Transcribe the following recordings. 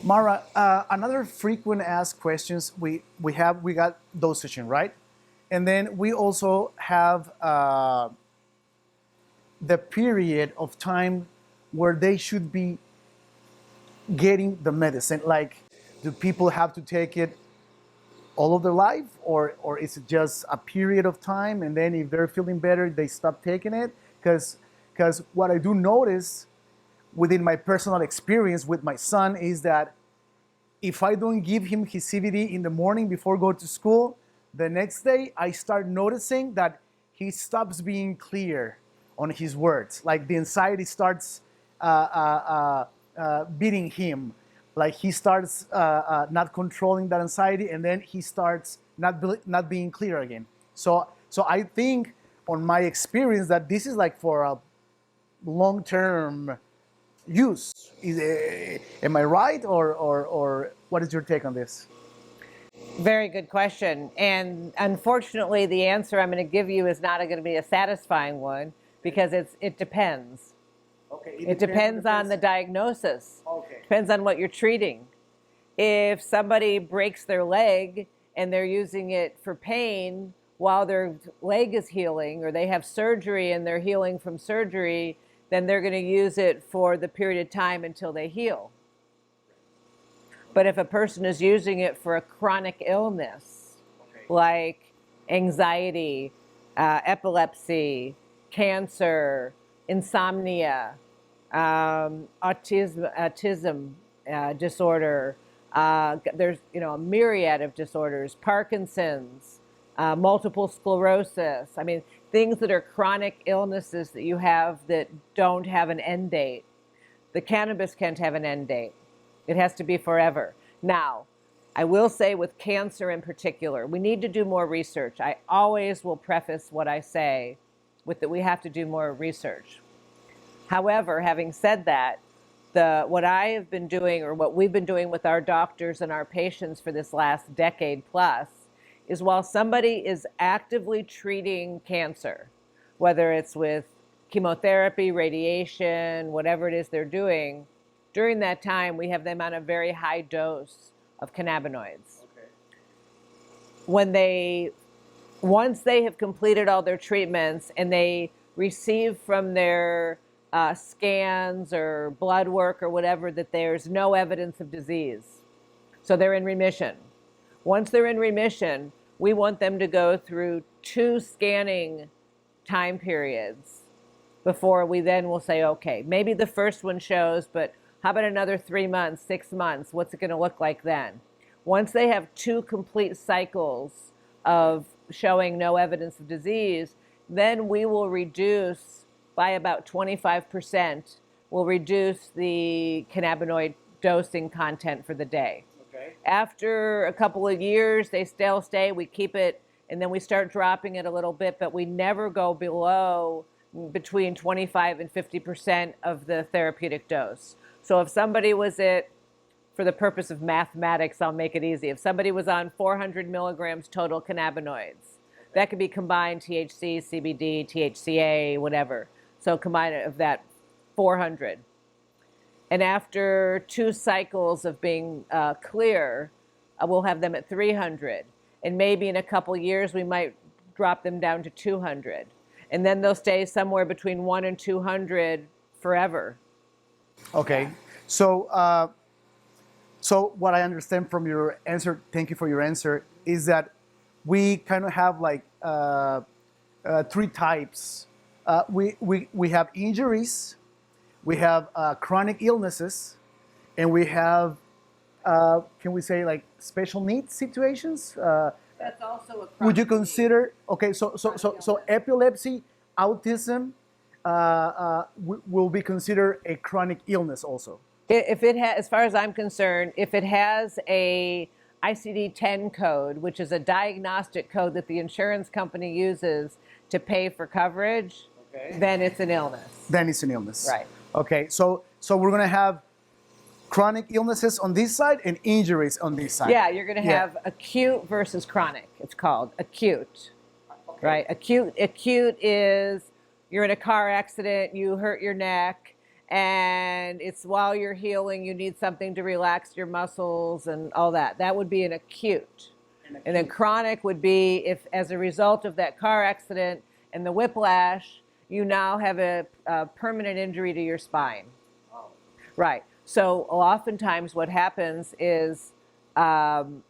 Mara, another frequent asked questions we got dosaging, right? And then we also have the period of time where they should be getting the medicine. Like, do people have to take it all of their life, or is it just a period of time, and then if they're feeling better, they stop taking it? Because what I do notice within my personal experience with my son is that if I don't give him his CBD in the morning before go to school, the next day I start noticing that he stops being clear on his words. Like the anxiety starts beating him. Like he starts not controlling that anxiety, and then he starts not being clear again. So I think, on my experience, that this is like for a long-term use. Am I right, or what is your take on this? Very good question. And unfortunately, the answer I'm going to give you is not going to be a satisfying one, because it depends. Okay. It depends on the diagnosis. Okay. Depends on what you're treating. If somebody breaks their leg and they're using it for pain while their leg is healing, or they have surgery and they're healing from surgery, then they're going to use it for the period of time until they heal. But if a person is using it for a chronic illness, like anxiety, epilepsy, cancer, insomnia, autism disorder, there's a myriad of disorders, Parkinson's, multiple sclerosis. I mean, things that are chronic illnesses that you have that don't have an end date. The cannabis can't have an end date. It has to be forever. Now, I will say with cancer in particular, we need to do more research. I always will preface what I say with that we have to do more research. However, having said that, what I have been doing, or what we've been doing with our doctors and our patients for this last decade plus, is while somebody is actively treating cancer, whether it's with chemotherapy, radiation, whatever it is they're doing, during that time, we have them on a very high dose of cannabinoids. Okay. Once they have completed all their treatments and they receive from their scans or blood work or whatever that there's no evidence of disease, so they're in remission. Once they're in remission, we want them to go through 2 scanning time periods before we then will say, okay, maybe the first one shows, but how about another 3 months, 6 months? What's it going to look like then? Once they have 2 complete cycles of showing no evidence of disease, then we will reduce by about 25%, we'll reduce the cannabinoid dosing content for the day. Okay. After a couple of years, they still stay, we keep it, and then we start dropping it a little bit, but we never go below between 25 and 50% of the therapeutic dose. So if somebody was for the purpose of mathematics, I'll make it easy. If somebody was on 400 milligrams total cannabinoids, that could be combined THC, CBD, THCA, whatever. So combine of that 400. And after 2 cycles of being clear, we'll have them at 300. And maybe in a couple years, we might drop them down to 200. And then they'll stay somewhere between 1 and 200 forever. Okay, so what I understand from your answer, thank you for your answer, is that we kind of have like 3 types. We have injuries, we have chronic illnesses, and we have, can we say, like special needs situations? That's also a chronic. Would you consider, okay, so epilepsy, autism, will be considered a chronic illness also? If it has, as far as I'm concerned, if it has a ICD-10 code, which is a diagnostic code that the insurance company uses to pay for coverage, okay, then it's an illness. Then it's an illness. Right. Okay, so we're going to have chronic illnesses on this side and injuries on this side. Yeah, you're going to have acute versus chronic. It's called acute. Okay. Right? Acute is you're in a car accident, you hurt your neck, and it's while you're healing, you need something to relax your muscles and all that. That would be an acute. And then chronic would be if, as a result of that car accident and the whiplash, you now have a permanent injury to your spine. Oh. Right. So oftentimes what happens is, well,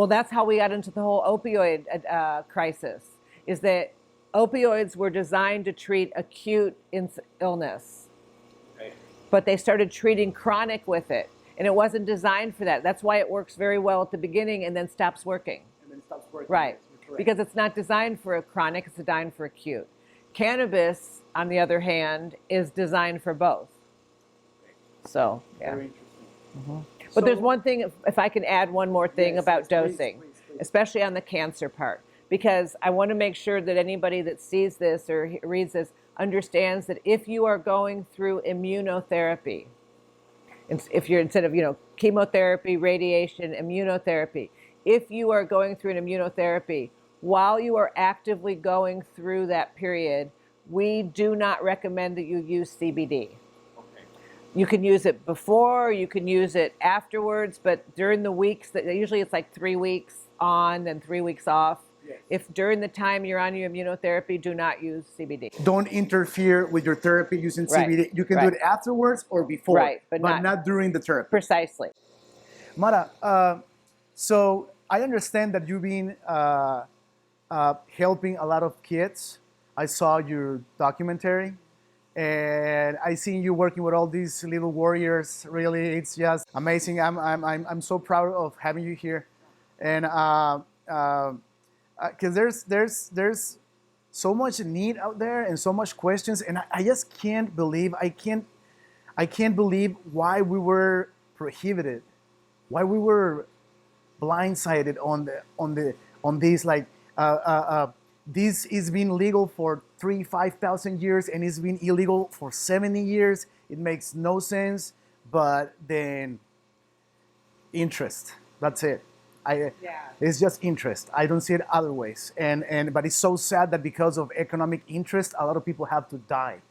that's how we got into the whole opioid crisis, is that opioids were designed to treat acute illness, but they started treating chronic with it. And it wasn't designed for that. That's why it works very well at the beginning and then stops working. Right. Because it's not designed for a chronic, it's designed for acute. Cannabis, on the other hand, is designed for both. So, yeah. Very interesting. Mm-hmm. But there's one thing, if I can add one more thing about dosing, please. Especially on the cancer part, because I want to make sure that anybody that sees this or reads this understands that if you are going through immunotherapy, if you're instead of chemotherapy, radiation, immunotherapy, if you are going through an immunotherapy, while you are actively going through that period, we do not recommend that you use CBD. Okay. You can use it before, you can use it afterwards, but during the weeks, usually it's like 3 weeks on and 3 weeks off. Yes. If during the time you're on your immunotherapy, do not use CBD. Don't interfere with your therapy using CBD. You can do it afterwards or before, but not during the therapy. Precisely. Mara, so I understand that you've been helping a lot of kids. I saw your documentary, and I seen you working with all these little warriors. Really, it's just amazing. I'm so proud of having you here, and because there's so much need out there and so much questions, and I just can't believe I can't believe why we were prohibited, why we were blindsided on this. Like this is been legal for 5,000 years and it's been illegal for 70 years. It makes no sense, but then interest. That's it. It's just interest. I don't see it other ways. But it's so sad that because of economic interest, a lot of people have to die,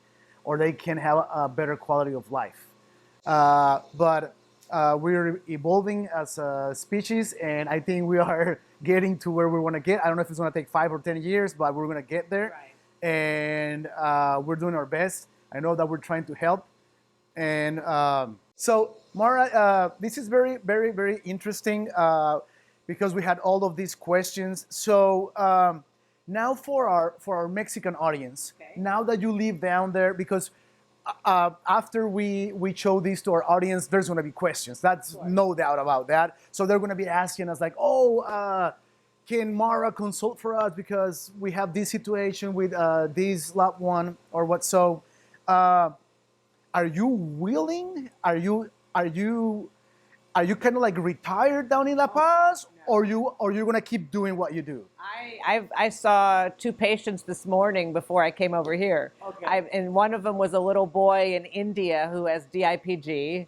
or they can have a better quality of life. But we're evolving as a species, and I think we are getting to where we want to get. I don't know if it's going to take 5 or 10 years, but we're going to get there. Right. And we're doing our best. I know that we're trying to help. And so, Mara, this is very, very, very interesting. Because we had all of these questions. So now for our Mexican audience, now that you live down there, because after we show this to our audience, there's going to be questions. That's no doubt about that. So they're going to be asking us like, can Mara consult for us because we have this situation with this loved one or what? So are you willing? Are you kind of like retired down in La Paz, or you're gonna keep doing what you do? I saw 2 patients this morning before I came over here. Okay. And one of them was a little boy in India who has DIPG.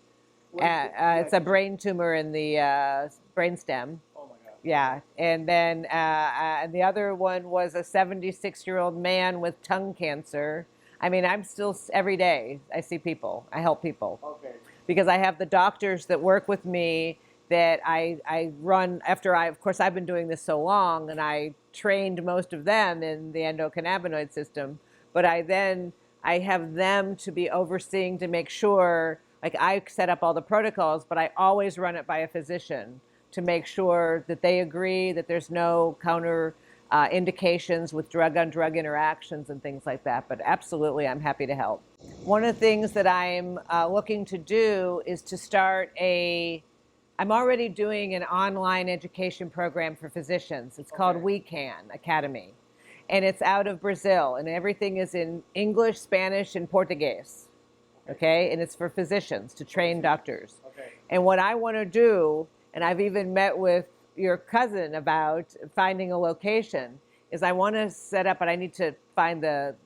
It's a brain tumor in the brainstem. Oh my God. Yeah, and then and the other one was a 76-year-old man with tongue cancer. I mean, I'm still every day I see people. I help people. Okay. Because I have the doctors that work with me that I run after of course, I've been doing this so long, and I trained most of them in the endocannabinoid system, but I have them to be overseeing to make sure, like I set up all the protocols, but I always run it by a physician to make sure that they agree that there's no counter indications with drug-on-drug interactions and things like that. But absolutely, I'm happy to help. One of the things that I'm looking to do is to start I'm already doing an online education program for physicians. It's called We Can Academy. And it's out of Brazil. And everything is in English, Spanish, and Portuguese. Okay? And it's for physicians to train doctors. Okay. And what I want to do, and I've even met with your cousin about finding a location, is I want to set up, and I need to find the,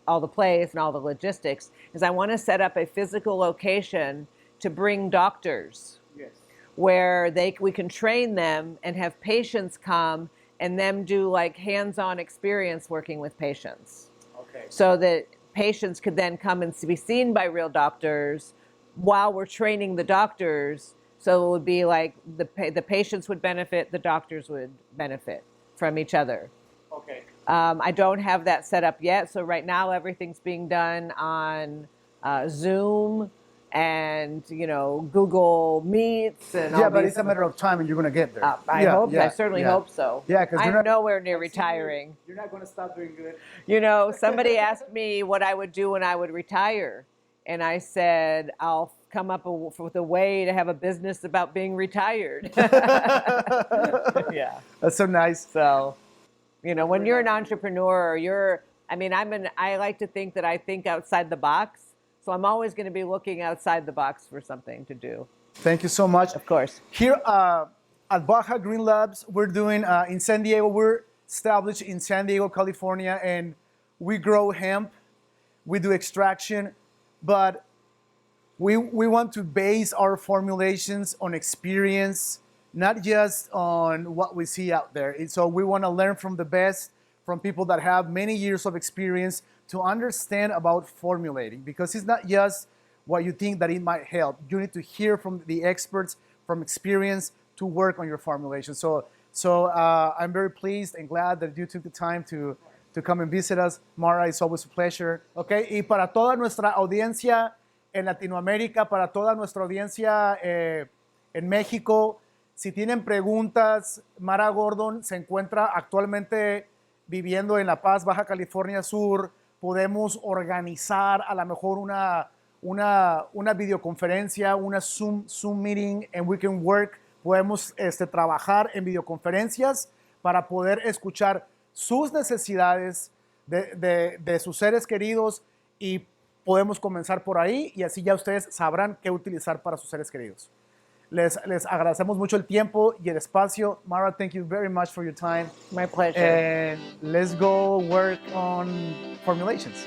all the place and all the logistics, is I want to set up a physical location to bring doctors. Yes. Where we can train them and have patients come and them do like hands-on experience working with patients. Okay. So that patients could then come and be seen by real doctors while we're training the doctors. So it would be like the patients would benefit, the doctors would benefit from each other. Okay. I don't have that set up yet. So right now everything's being done on Zoom and Google Meets and Yeah, all but these. it's a matter of time, and you're gonna get there. I certainly hope so. Yeah, because I'm nowhere near retiring. You're not gonna stop doing good. Somebody asked me what I would do when I would retire, and I said I'll come up with a way to have a business about being retired. Yeah, That's so nice. so when you're an entrepreneur, I like to think that I think outside the box. So I'm always going to be looking outside the box for something to do. Thank you so much. Of course. Here at Baja Green Labs, we're doing in San Diego. We're established in San Diego, California, and we grow hemp. We do extraction, but we want to base our formulations on experience, not just on what we see out there. And so we want to learn from the best, from people that have many years of experience to understand about formulating, because it's not just what you think that it might help. You need to hear from the experts, from experience, to work on your formulation. So I'm very pleased and glad that you took the time to come and visit us. Mara, it's always a pleasure. Okay, y para toda nuestra audiencia en Latinoamérica, para toda nuestra audiencia en México, si tienen preguntas, Mara Gordon se encuentra actualmente viviendo en La Paz, Baja California Sur. Podemos organizar a lo mejor una videoconferencia, una Zoom meeting, and we can work. Podemos trabajar en videoconferencias para poder escuchar sus necesidades de sus seres queridos, y podemos comenzar por ahí, y así ya ustedes sabrán qué utilizar para sus seres queridos. Les agradecemos mucho el tiempo y el espacio. Mara, thank you very much for your time. My pleasure. And let's go work on formulations.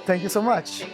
Thank you so much.